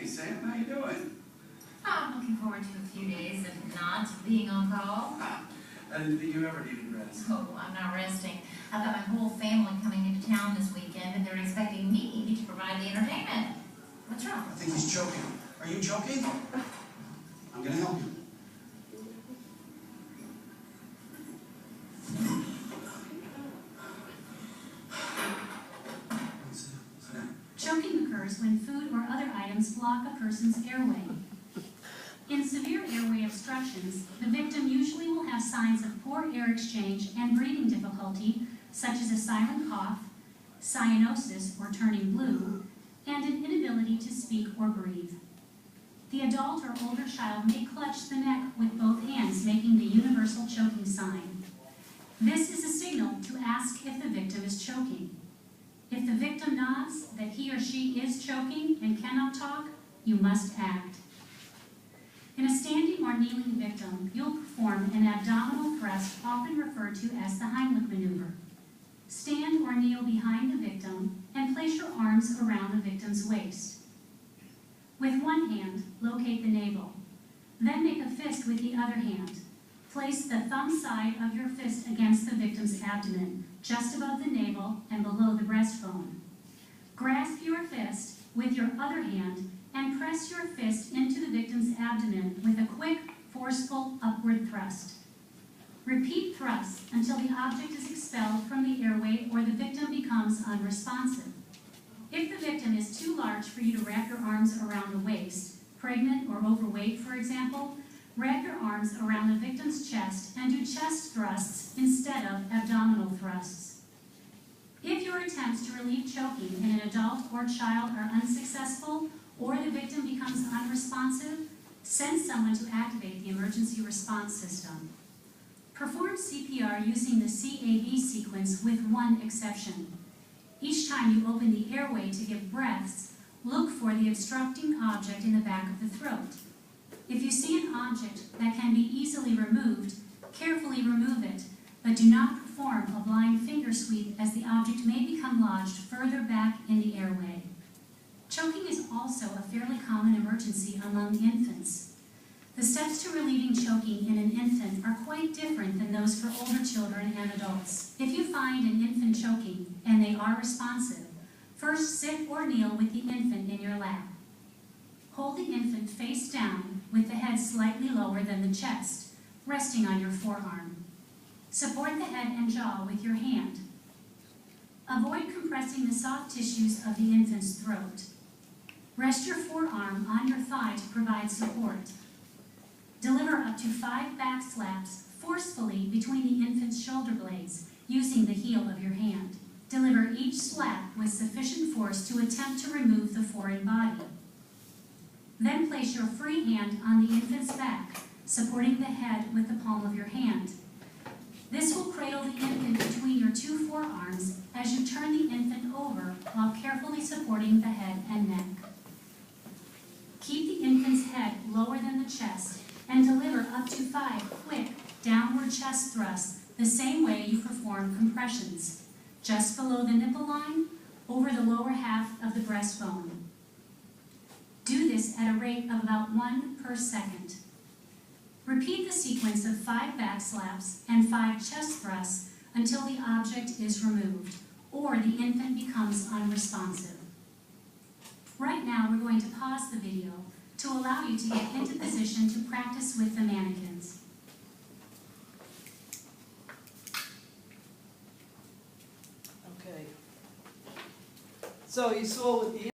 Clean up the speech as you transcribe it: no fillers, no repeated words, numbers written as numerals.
Hey, Sam, how you doing? I'm looking forward to a few days of not being on call. You ever needed rest? Oh, I'm not resting. I've got my whole family coming into town this weekend, and they're expecting me to provide the entertainment. What's wrong? I think he's choking. Are you choking? I'm gonna help you. Sit down. Choking occurs when food or other items block a person's airway. In severe airway obstructions, the victim usually will have signs of poor air exchange and breathing difficulty, such as a silent cough, cyanosis or turning blue, and an inability to speak or breathe. The adult or older child may clutch the neck with both hands, making the universal choking sign. This is a signal to ask if the victim is choking. If the victim nods that he or she is choking and cannot talk, you must act. In a standing or kneeling victim, you'll perform an abdominal thrust, often referred to as the Heimlich maneuver. Stand or kneel behind the victim and place your arms around the victim's waist. With one hand, locate the navel. Then make a fist with the other hand. Place the thumb side of your fist against the victim's abdomen, just above the navel and below the breastbone. Grasp your fist with your other hand and press your fist into the victim's abdomen with a quick, forceful upward thrust. Repeat thrusts until the object is expelled from the airway or the victim becomes unresponsive. If the victim is too large for you to wrap your arms around the waist, pregnant or overweight, for example, wrap your arms around the victim's chest and do chest thrusts instead of abdominal thrusts. If your attempts to relieve choking in an adult or child are unsuccessful, or the victim becomes unresponsive, send someone to activate the emergency response system. Perform CPR using the CAB sequence with one exception. Each time you open the airway to give breaths, look for the obstructing object in the back of the throat. If you see an object that can be easily removed, carefully remove it, but do not perform a blind finger sweep as the object may become lodged further back in the airway. Choking is also a fairly common emergency among infants. The steps to relieving choking in an infant are quite different than those for older children and adults. If you find an infant choking and they are responsive, first sit or kneel with the infant in your lap. Hold the infant face down with the head slightly lower than the chest, resting on your forearm. Support the head and jaw with your hand. Avoid compressing the soft tissues of the infant's throat. Rest your forearm on your thigh to provide support. Deliver up to 5 back slaps forcefully between the infant's shoulder blades using the heel of your hand. Deliver each slap with sufficient force to attempt to remove the foreign body. Then place your free hand on the infant's back, supporting the head with the palm of your hand. This will cradle the infant between your 2 forearms as you turn the infant over while carefully supporting the head and neck. Keep the infant's head lower than the chest and deliver up to 5 quick downward chest thrusts the same way you perform compressions, just below the nipple line, over the lower half of the breastbone. Do this at a rate of about 1 per second. Repeat the sequence of 5 back slaps and 5 chest thrusts until the object is removed or the infant becomes unresponsive. Right now, we're going to pause the video to allow you to get into position to practice with the mannequins. Okay. So you saw with the